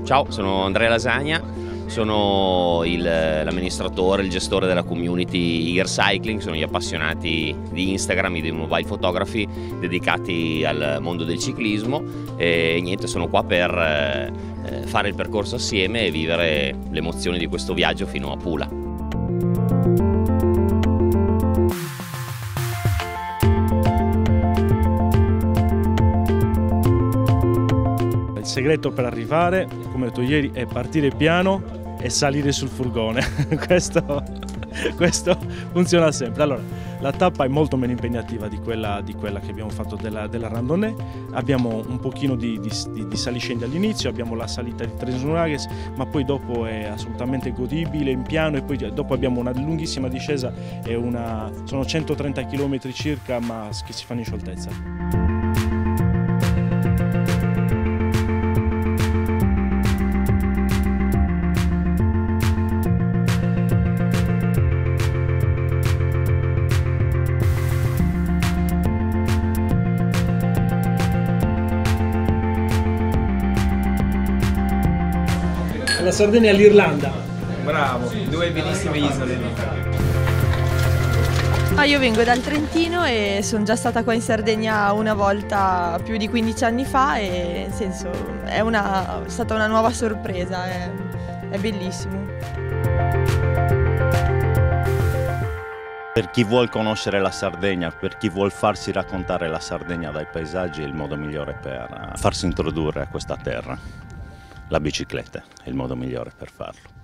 Ciao, sono Andrea Lasagna, sono l'amministratore, il gestore della community Gearcycling, sono gli appassionati di Instagram e di mobile photography dedicati al mondo del ciclismo e niente, sono qua per fare il percorso assieme e vivere le emozioni di questo viaggio fino a Pula. Il segreto per arrivare, come ho detto ieri, è partire piano e salire sul furgone. questo funziona sempre. Allora, la tappa è molto meno impegnativa di quella che abbiamo fatto della randonnée. Abbiamo un pochino di saliscendi all'inizio, abbiamo la salita di Tresnurages, ma poi dopo è assolutamente godibile in piano e poi dopo abbiamo una lunghissima discesa e sono 130 km circa, ma che si fanno in scioltezza. La Sardegna e l'Irlanda. Bravo, due bellissime isole. Io vengo dal Trentino e sono già stata qua in Sardegna una volta più di 15 anni fa e nel senso è stata una nuova sorpresa, è bellissimo. Per chi vuol conoscere la Sardegna, per chi vuol farsi raccontare la Sardegna dai paesaggi, è il modo migliore per farsi introdurre a questa terra. La bicicletta è il modo migliore per farlo.